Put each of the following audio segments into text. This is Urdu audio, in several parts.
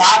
7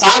7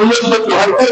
1974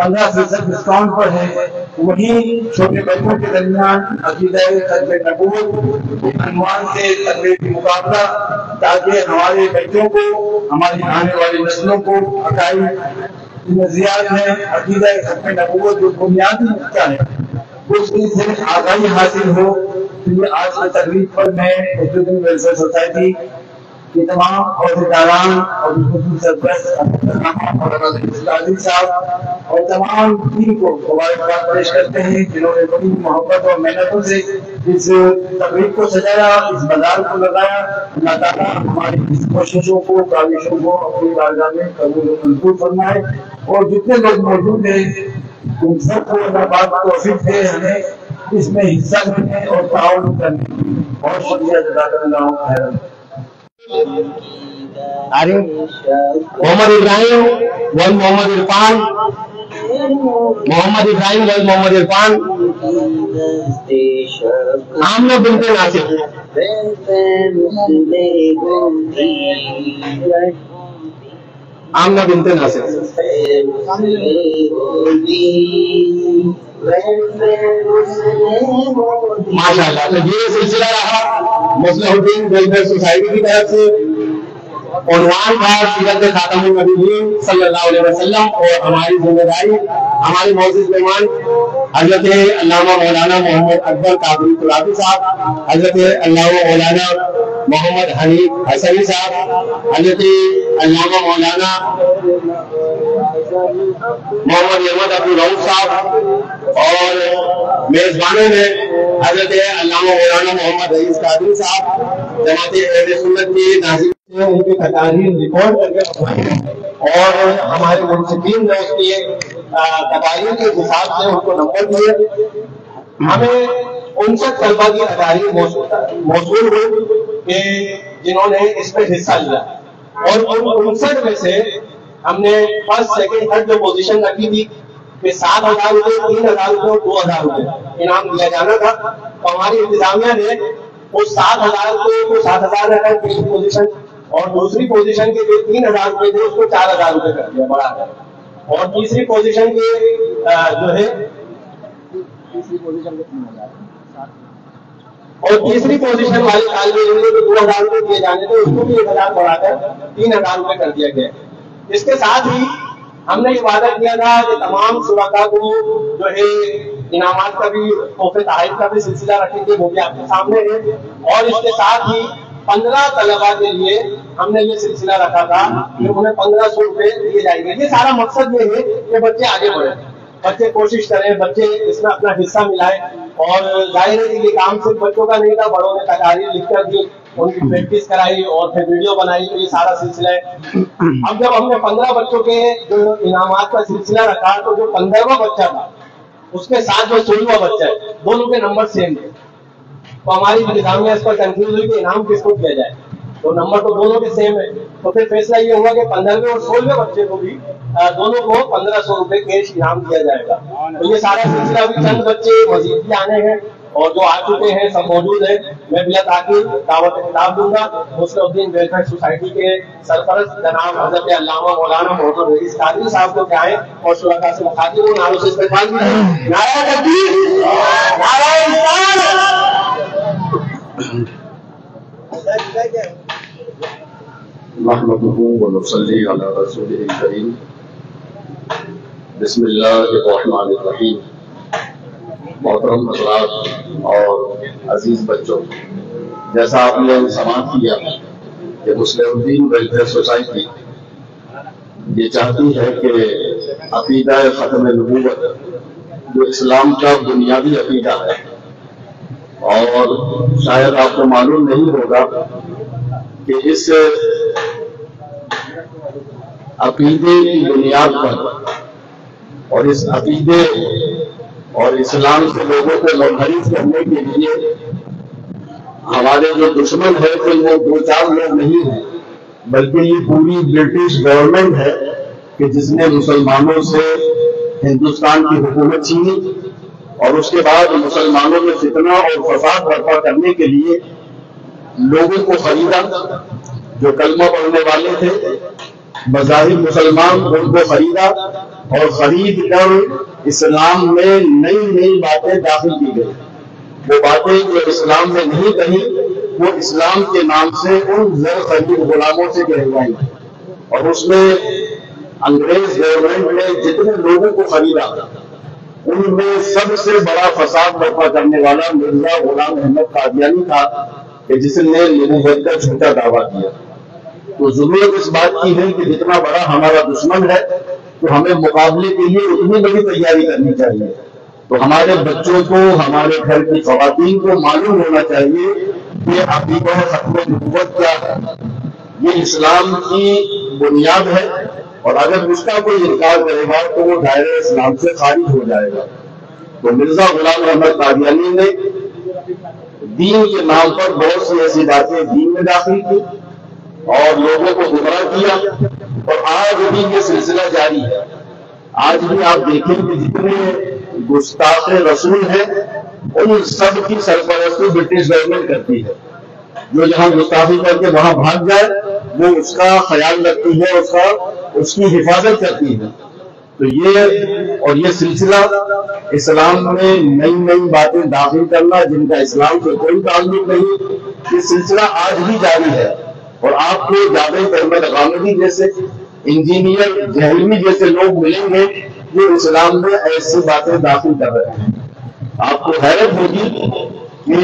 15% ڈسکاؤنٹ پر ہے. وہیں چھوٹے بچوں کے درمیان عقیدہ ختم نبوت عنوان سے تقریبی مقابلہ، تاکہ ہمارے بچوں کو، ہماری آنے والی نسلوں کو عقائد نظریات میں عقیدہ ختم نبوت جو بنیادی نقطہ ہے اس کی صرف آگاہی حاصل ہو. تو یہ آج کی تقریب پر میں مسلم ویلفیئر سوسائٹی کے تمام عہدیداران اور قاضی صاحب اور تمام ٹیم کو مبارکباد پیش کرتے ہیں جنہوں نے بڑی محبت اور محنتوں سے اس تقریب کو سجایا، اس بازار کو لگایا. اللہ تعالیٰ ہماری اس کوششوں کو، کاوشوں کو اپنی بارگاہ میں قبول و منظور فرمائے. اور جتنے لوگ موجود ہیں ان سب کو اللہ پاک توفیق دے ہمیں اس میں حصہ لینے اور تعاون کرنے کی. بہت شکریہ، جزاک اللہ خیر. محمد ابراہیم ول محمد عرفان، محمد ابراہیم ول محمد عرفان. آمنہ بنت ناصر، آمنہ بنت ناصر. ماشاء اللہ. تو یہ سلسلہ رہا مصلح الدین ویلفیئر سوسائٹی کی طرف سے. عنوان تھا سیرت خاتم النبیین صلی اللہ علیہ وسلم، اور ہماری ذمہ داری، ہمارے معزز مہمان حضرت علامہ مولانا محمد اکبر قادری ترابی صاحب، حضرت علامہ مولانا محمد حنیف حسنی صاحب، حضرت علامہ مولانا محمد احمد عبدالرؤوف صاحب، اور میزبانوں میں حضرت علامہ مولانا محمد رئیس قادری صاحب. جماعت اہل سنت کی ناظرین نے ان کی تقاریر ریکارڈ کر کے رکھوائی، اور ہمارے منصفین نے اس کی تقاریر کے حساب سے ان کو نمبر دیے. ہمیں 59 طلبہ کی تقاریر موصول ہوئی کہ جنہوں نے اس پہ حصہ لیا، اور ان 59 میں سے ہم نے فرسٹ سیکنڈ تھرڈ جو پوزیشن رکھی تھی کہ 7,000 روپے، 3,000 روپے اور 2,000 روپے انعام دیا جانا تھا. تو ہماری انتظامیہ نے اس 7,000 کو 7,000 رکھا پہلی پوزیشن، اور دوسری پوزیشن کے جو 3,000 روپے تھے اس کو 4,000 روپے کر دیا بڑھا کر. اور تیسری پوزیشن کے جو ہے اور تیسری پوزیشن والے طالب علم کو 2,000 روپے دیے جانے تھے، اس کو بھی 1,000 بڑھا کر 3,000 روپے کر دیا گیا. اس کے ساتھ ہی ہم نے یہ وعدہ کیا تھا کہ تمام شرکاء کو جو ہے انعامات کا بھی، تحفے تحائف کا بھی سلسلہ رکھیں گے، وہ بھی آپ کے سامنے ہے. اور اس کے ساتھ ہی 15 طلباء کے لیے ہم نے یہ سلسلہ رکھا تھا کہ انہیں 1,500 روپے دیے جائیں گے. یہ سارا مقصد یہ ہے کہ بچے آگے بڑھیں، بچے کوشش کریں، بچے اس میں اپنا حصہ ملائیں. اور ظاہر ہے کہ یہ کام صرف بچوں کا نہیں تھا، بڑوں نے تقاریر لکھ کر دی، ان کی پریکٹس کرائی اور پھر ویڈیو بنائی. یہ سارا سلسلہ ہے. اب جب ہم نے 15 بچوں کے جو انعامات کا سلسلہ رکھا تو جو 15واں بچہ تھا اس کے ساتھ جو 16واں بچہ ہے دونوں کے نمبر سیم تھے. تو ہماری انتظامیہ اس پر کنفیوز ہوئی کہ انعام کس کو دیا جائے، تو نمبر تو دونوں کے سیم ہے. تو پھر فیصلہ یہ ہوا کہ 15ویں اور 16ویں بچے کو بھی دونوں کو 1,500 روپے کیش انعام دیا جائے گا. تو یہ سارا سلسلہ بھی، چند بچے مزید بھی آنے ہیں اور جو آ چکے ہیں سب موجود ہیں. میں بلا تاخیر دعوت خطاب دوں گا مصلح الدین ویلفیئر سوسائٹی کے سرپرست جناب حضرت علامہ مولانا محمد رئیس قادری صاحب کو کیا ہے اور شرکاء سے مخاطب ہوں. نعروں سے استقبال کیجیے. نعرہ تکبیر، نعرہ اسلام. نحمده ونصلي على رسوله الكريم. بسم اللہ الرحمن الرحیم. محترم حضرات اور عزیز بچوں، جیسا آپ نے سماعت کیا کہ مصلح الدین ویلفیئر سوسائٹی یہ چاہتی ہے کہ عقیدہ ختم نبوت جو اسلام کا بنیادی عقیدہ ہے، اور شاید آپ کو معلوم نہیں ہوگا کہ اس عقیدے کی بنیاد پر اور اس عقیدے اور اسلام سے لوگوں کو منحرف کرنے کے لیے ہمارے جو دشمن ہے کہ وہ 2-4 لوگ نہیں ہیں، بلکہ یہ پوری برٹش گورنمنٹ ہے کہ جس نے مسلمانوں سے ہندوستان کی حکومت چھینی، اور اس کے بعد مسلمانوں میں فتنہ اور فساد برپا کرنے کے لیے لوگوں کو خریدا جو کلمہ پڑھنے والے تھے، بظاہر مسلمان ان کو خریدا اور خرید کر اسلام میں نئی نئی باتیں داخل کی گئی. وہ باتیں جو اسلام میں نہیں کہیں وہ اسلام کے نام سے ان زر خرید غلاموں سے کہلوائی اور اس میں انگریز گورنمنٹ نے جتنے لوگوں کو خریدا ان میں سب سے بڑا فساد برپا کرنے والا مرزا غلام احمد قادیانی تھا کہ جس نے نبوت کا جھوٹا دعویٰ کیا. تو ضرورت اس بات کی ہے کہ جتنا بڑا ہمارا دشمن ہے تو ہمیں مقابلے کے لیے اتنی بڑی تیاری کرنی چاہیے. تو ہمارے بچوں کو ہمارے گھر کی خواتین کو معلوم ہونا چاہیے کہ عقیدہ ختم نبوت کیا ہے. یہ اسلام کی بنیاد ہے اور اگر اس کا کوئی انکار کرے گا تو وہ دائرہ اسلام سے خارج ہو جائے گا. تو مرزا غلام احمد قادیانی نے دین کے نام پر بہت سی ایسی باتیں دین میں داخل کی اور لوگوں کو گمراہ کیا اور آج بھی یہ سلسلہ جاری ہے. آج بھی آپ دیکھیں کہ جتنے گستاخ رسول ہیں ان سب کی سرپرستی برٹش گورنمنٹ کرتی ہے. جو جہاں گستاخی کر کے وہاں بھاگ جائے وہ اس کا خیال رکھتی ہے, اس کی حفاظت کرتی ہے. تو یہ سلسلہ اسلام میں نئی نئی باتیں داخل کرنا جن کا اسلام سے کوئی تعلق نہیں, یہ سلسلہ آج بھی جاری ہے. اور آپ کو جاوید احمد غامدی جیسے انجینئر جہلمی جیسے لوگ ملیں گے جو اسلام میں ایسی باتیں داخل کر رہے ہیں. آپ کو حیرت ہوگی کہ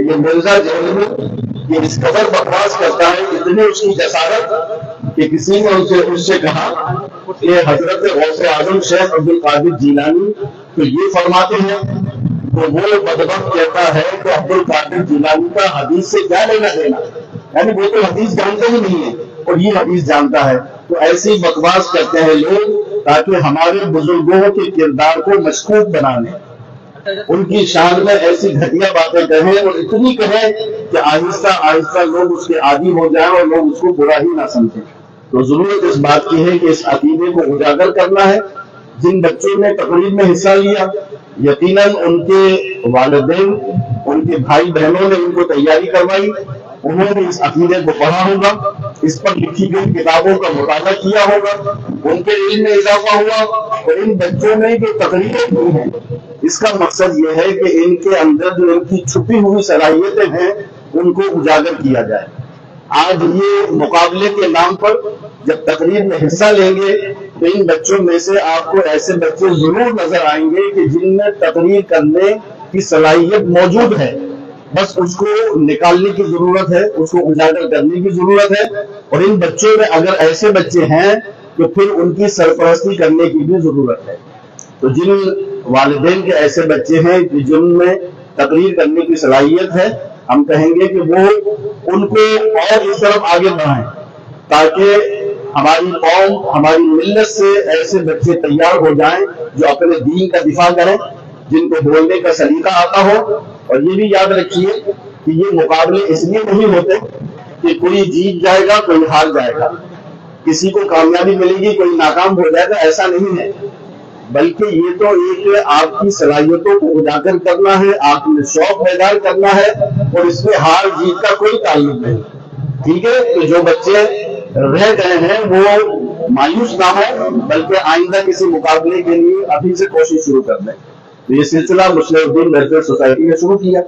یہ مرزا جہلمی یہ اس قدر بکواس کرتا ہے, اتنی اس کی جسارت کہ کسی نے اس سے کہا کہ حضرت غوث اعظم شیخ عبد القادر جیلانی تو یہ فرماتے ہیں, تو وہ بدبخت کہتا ہے کہ عبد القادر جیلانی کا حدیث سے کیا لینا دینا, یعنی وہ تو حدیث جانتے ہی نہیں ہے اور یہ حدیث جانتا ہے. تو ایسی بکواس کرتے ہیں لوگ تاکہ ہمارے بزرگوں کے کردار کو مشکوک بنانے, ان کی شان میں ایسی گھٹیا باتیں کہیں اور اتنی کہیں کہ آہستہ آہستہ لوگ اس کے عادی ہو جائیں اور لوگ اس کو برا ہی نہ سمجھیں. تو ضرورت اس بات کی ہے کہ اس عقیدے کو اجاگر کرنا ہے. جن بچوں نے تقریب میں حصہ لیا یقیناً ان کے والدین ان کے بھائی بہنوں نے ان کو تیاری کروائی, انہوں نے اس عقیدے کو پڑھا ہوگا, اس پر لکھی گئی کتابوں کا مطالعہ کیا ہوگا, ان کے علم میں اضافہ ہوا. اور ان بچوں میں جو تقریریں ہوئی ہیں اس کا مقصد یہ ہے کہ ان کے اندر جو ان کی چھپی ہوئی صلاحیتیں ہیں ان کو اجاگر کیا جائے. آج یہ مقابلے کے نام پر جب تقریب میں حصہ لیں گے تو ان بچوں میں سے آپ کو ایسے بچے ضرور نظر آئیں گے کہ جن میں تقریر کرنے کی صلاحیت موجود ہے, بس اس کو نکالنے کی ضرورت ہے, اس کو اجاگر کرنے کی ضرورت ہے. اور ان بچوں میں اگر ایسے بچے ہیں تو پھر ان کی سرپرستی کرنے کی بھی ضرورت ہے. تو جن والدین کے ایسے بچے ہیں کہ جن میں تقریر کرنے کی صلاحیت ہے, ہم کہیں گے کہ وہ ان کو اور اس طرف آگے بڑھائیں تاکہ ہماری قوم ہماری ملت سے ایسے بچے تیار ہو جائیں جو اپنے دین کا دفاع کریں, جن کو بولنے کا سلیقہ آتا ہو. اور یہ بھی یاد رکھیے کہ یہ مقابلے اس لیے نہیں ہوتے کہ کوئی جیت جائے گا کوئی ہار جائے گا, کسی کو کامیابی ملے گی کوئی ناکام ہو جائے گا, ایسا نہیں ہے. بلکہ یہ تو ایک آپ کی صلاحیتوں کو اجاگر کرنا ہے, آپ میں شوق بیدار کرنا ہے اور اس میں ہار جیت کا کوئی تعلق نہیں. ٹھیک ہے, تو جو بچے رہ گئے ہیں وہ مایوس نہ ہو بلکہ آئندہ کسی مقابلے کے لیے ابھی سے کوشش شروع کر دیں. تو یہ سلسلہ مسلم الدین ویلفیئر سوسائٹی نے شروع کیا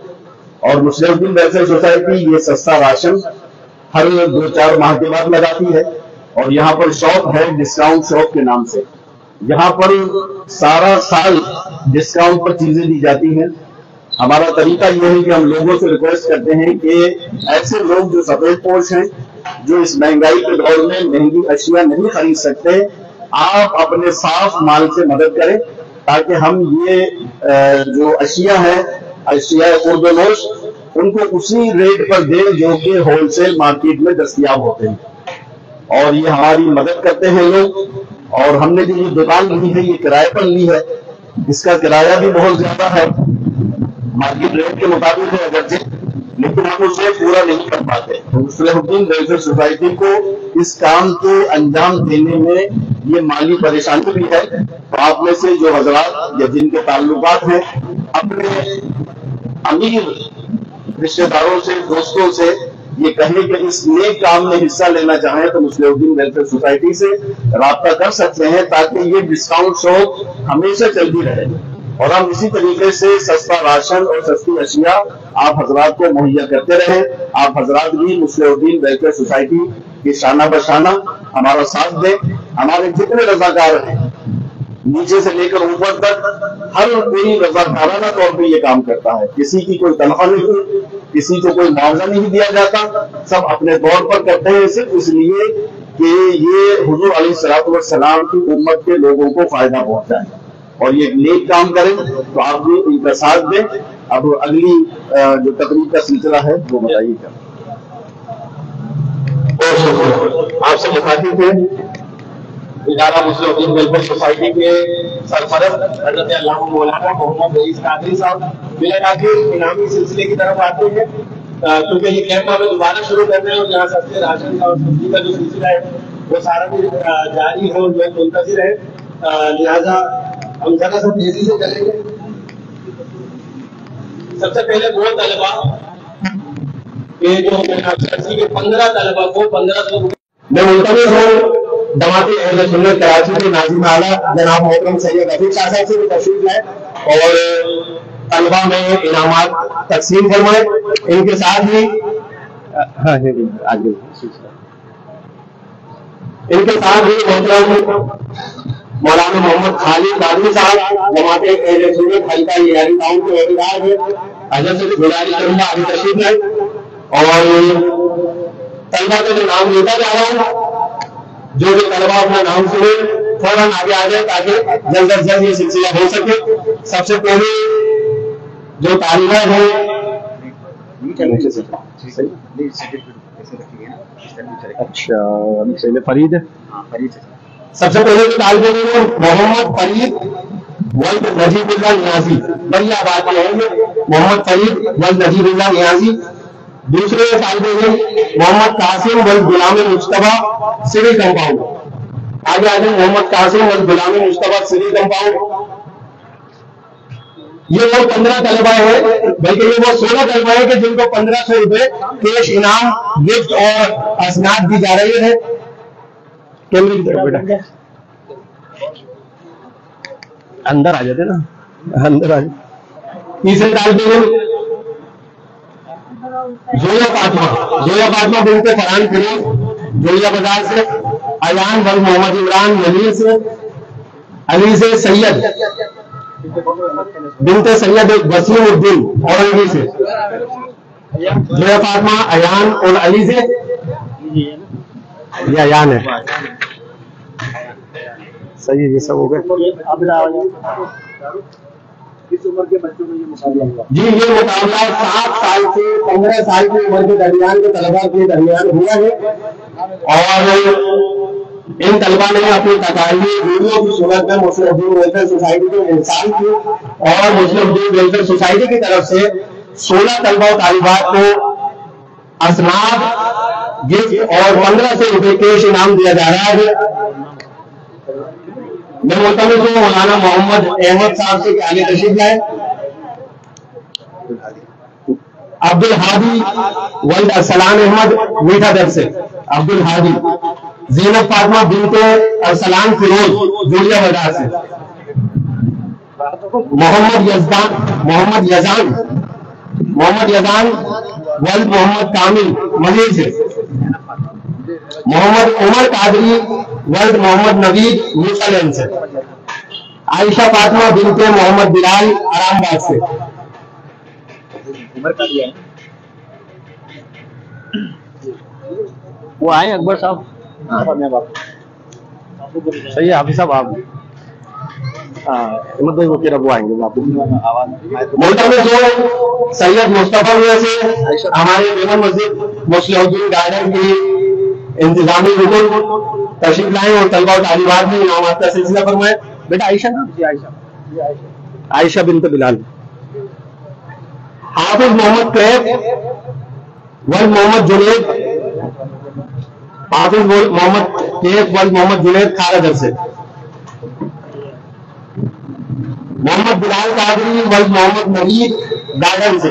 اور مسلم الدین ویلفیئر سوسائٹی یہ سستا راشن ہر 2-4 ماہ کے بعد لگاتی ہے. اور یہاں پر شاپ ہے ڈسکاؤنٹ شاپ کے نام سے, یہاں پر سارا سال ڈسکاؤنٹ پر چیزیں دی جاتی ہیں. ہمارا طریقہ یہ ہے کہ ہم لوگوں سے ریکویسٹ کرتے ہیں کہ ایسے لوگ جو سفید پوش ہیں, جو اس مہنگائی کے دور میں مہنگی اشیاء نہیں خرید سکتے, آپ اپنے صاف مال سے مدد کریں تاکہ ہم یہ جو اشیاء ہیں اشیاء خرد و نوش ان کو اسی ریٹ پر دیں جو کہ ہول سیل مارکیٹ میں دستیاب ہوتے ہیں. اور یہ ہماری مدد کرتے ہیں لوگ. اور ہم نے جو یہ دکان لی ہے یہ کرائے پر لی ہے, اس کا کرایہ بھی بہت زیادہ ہے, مارکیٹ ریٹ کے مطابق ہے اگرچہ, لیکن ہم اسے پورا نہیں کر پاتے. مسلم الدین ویلفیئر سوسائٹی کو اس کام کے انجام دینے میں یہ مالی پریشانی بھی ہے. تو آپ میں سے جو حضرات یا جن کے تعلقات ہیں اپنے امیر رشتہ داروں سے دوستوں سے یہ کہیں کہ اس نیک کام میں حصہ لینا چاہیں تو مسلم الدین ویلفیئر سوسائٹی سے رابطہ کر سکتے ہیں، تاکہ یہ ڈسکاؤنٹ شاپ ہمیشہ چلتی رہے اور ہم اسی طریقے سے سستا راشن اور سستی اشیاء آپ حضرات کو مہیا کرتے رہیں۔ آپ حضرات بھی مسلم الدین ویلفیئر سوسائٹی کی شانہ بشانہ ہمارا ساتھ دیں۔ ہمارے جتنے رضاکار ہیں نیچے سے لے کر اوپر تک ہر کوئی رضاکارانہ طور پہ یہ کام کرتا ہے، کسی کی کوئی تنخواہ نہیں، کسی کو کوئی معاوضہ نہیں دیا جاتا، سب اپنے طور پر کرتے ہیں، صرف اس لیے کہ یہ حضور علیہ الصلوۃ والسلام کی امت کے لوگوں کو فائدہ پہنچائے اور یہ نیک کام کریں، تو آپ بھی ان کا ساتھ دیں۔ اب اگلی جو تقریب کا سلسلہ ہے وہ بتائیے گا۔ آپ سے مخاطب تھے ادارہ مسلم الدین ویلفیئر سوسائٹی کے سرپرست حضرت علامہ مولانا محمد رئیس قادری صاحب۔ بالآخر انعامی سلسلے کی طرف آتے ہیں، کیونکہ یہ کیمپ ہمیں دوبارہ شروع کرنا ہے اور جہاں سستے راشن کا اور سبزی کا جو سلسلہ ہے وہ سارا بھی جاری ہے اور جو منتظر ہے، لہٰذا ہم ذرا سا تیزی سے چلیں گے۔ سب سے پہلے وہ طلبا کہ جو کے 15 طلبا کو 1500 روپئے میں منتظر ہوں جماعت اہل سنت کراچی کے ناظم اعلیٰ جناب محترم سید رفیق شاہ صاحب سے بھی تشریف لائے اور طلبا میں انعامات تقسیم فرمائے۔ ان کے ساتھ ہی محترم مولانا محمد خالد قادری صاحب جماعت اہل سنت حلقہ یاری ٹاؤن کے عہدیدار ہیں، حضرت سے گزارش کروں گا ابھی تشریف لائے اور طلبا کا جو نام لیتا جا رہا ہے، جو بھی طلبا اپنا نام سنے فوراً آگے آ جائے تاکہ جلد از جلد یہ سلسلہ ہو سکے۔ سب سے پہلے جو طالبات ہیں فرید ہے، سب سے پہلے جو طالب علم محمد فرید ولد نجیب اللہ نیازی، بڑی آباد میں ہیں محمد فرید ولد نجیب اللہ نیازی۔ دوسرے طالب علم محمد قاسم ولد غلام مصطفیٰ سری کمپاؤنڈ، آگے آگے محمد قاسم ولد غلام مصطفیٰ سری کمپاؤنڈ۔ یہ وہ 15 طلبا ہیں، بلکہ یہ وہ 16 طلبا ہیں کہ جن کو 1500 روپے کیش انعام گفٹ اور اسناد دی جا رہی ہے۔ کیمرے کی طرف بیٹا اندر آ جاتے نا، اندر آ جاتے۔ تیسرے طالب علم زویا فاطمہ بنت فرحان فیروز جویا بازار سے، ایان ولد محمد عمران علی سے، علی سے سید بنت سید وسیم الدین اورنگی سے، زویا فاطمہ ایان اور علی سے، یہ ایان ہے، صحیح ہے، یہ سب ہو گئے۔ کس عمر کے بچوں میں یہ مقابلہ ہوا؟ جی یہ مقابلہ 7 سال سے 15 سال کی عمر کے درمیان کے طلبا کے درمیان ہوا ہے اور ان طلبا نے اپنی تقاریر ویڈیو کی صورت میں مسلم الدین ویلفیئر سوسائٹی کو ارسال کی اور مسلم الدین ویلفیئر سوسائٹی کی طرف سے 16 طلبا و طالبات کو اسناد گفٹ اور 1500 روپے کیش انعام دیا جا رہا ہے۔ میں ملتمس ہوں مولانا محمد احمد صاحب سے کہ آگے تشریف لائے۔ عبد الحادی ولد ارسلان احمد میٹھا در سے، عبد الحادی۔ زینب فاطمہ بنت ارسلان فیروز جوڑیا بازار سے۔ محمد یزان ولد محمد کامل مزید سے۔ محمد عمر قادری ولد محمد نوید موسیٰ سے۔ عائشہ فاطمہ بنت محمد بلال آرام باغ سے۔ وہ آئے اکبر صاحب، صحیح ہے حافظ صاحب، آپ احمد بھائی وہ پھر اب وہ آئیں گے۔ ملتمس ہو سید مصطفیٰ سے ہمارے میمن مسجد مسلم الدین گارڈن کی انتظامی رکن تشریف لائیں اور طلبا و طالبات میں انعامات کا سلسلہ فرمائیں۔ بیٹا عائشہ نا، عائشہ بنت بلال۔ حافظ محمد قیف ولد محمد جنید، حافظ محمد قیف ولد محمد جنید کھارا سے۔ محمد بلال قادری ولد محمد نوید گارڈن سے۔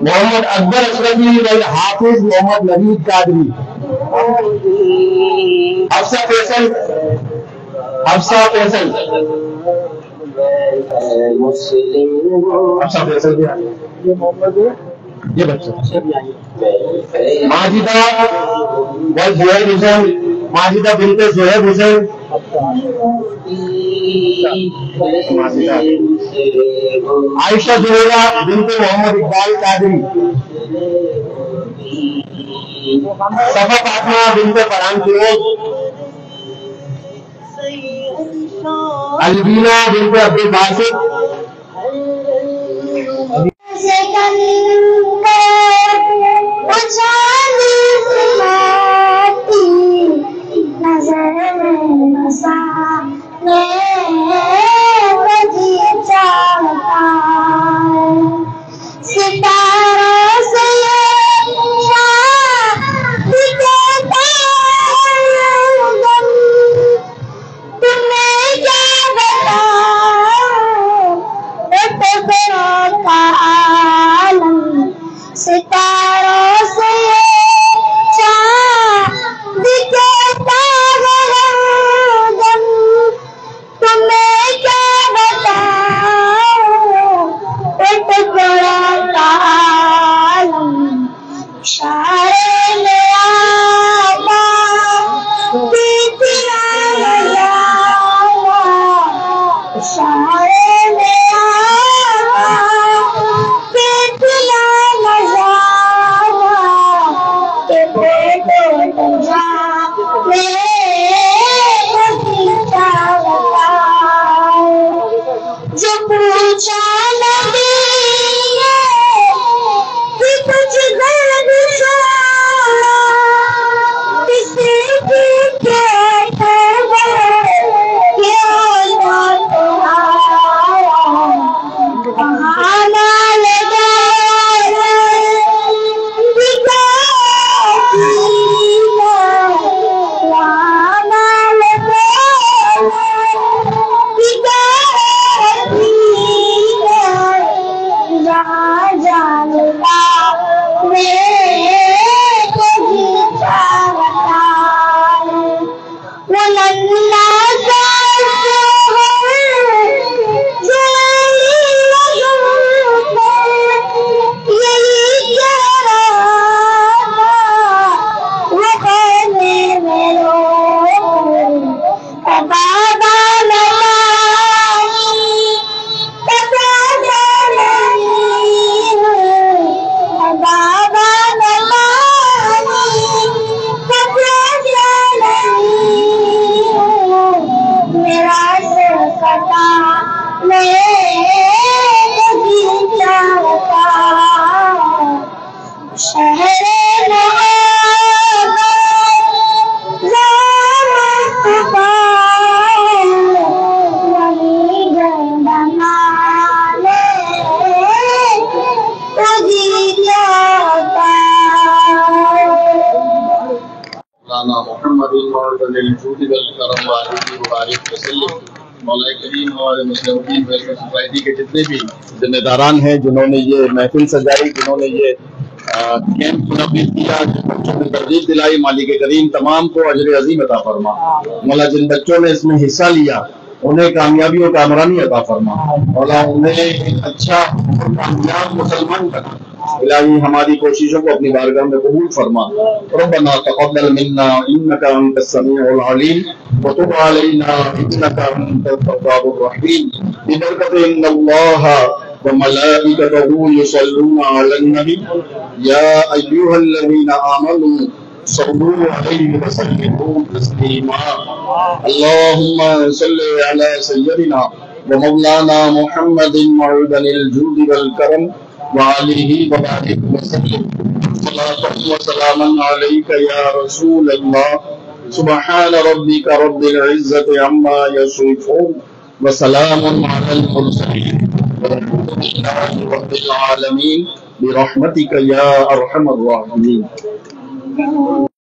محمد اکبر اشرفی والحافظ محمد نوید قادری. حفصہ فیصل حفصہ فیصل یہ محمد یہ بچہ ماجدہ زہیب حسین ماجدہ بنت زہیب حسین عائشہ زہیرہ بنت محمد اقبال قادری صفا فاطمہ بنت فرحان فیروز البینہ بنت عبد الباسط مولا کریم ہمارے مسلم ویلفیئر سوسائٹی کے جتنے بھی ذمہ داران ہیں جنہوں نے یہ محفل سجائی جنہوں نے یہ کیمپ منعقد کیا جن بچوں نے ترغیب دلائی مالک کریم تمام کو اجر عظیم عطا فرما. مولا جن بچوں نے اس میں حصہ لیا انہیں کامیابی و کامرانی عطا فرما. مولا انہیں اچھا کامیاب مسلمان بنا. الہی ہماری کوششوں کو اپنی بارگاہ میں قبول فرما. ربنا تقبل منا انك انت السميع العليم وتب علينا انك انت التواب الرحيم ببركة ان الله وملائكته يصلون على النبي يا ايها الذين امنوا صلوا عليه وسلموا تسليما. اللهم صل على سيدنا ومولانا محمد معدن الجود والكرم وعليه وبارك وسلم. صلاة وسلاما عليك يا رسول الله. سبحان ربك رب العزة عما يصفون وسلام على المرسلين والحمد لله رب العالمين برحمتك يا أرحم الراحمين.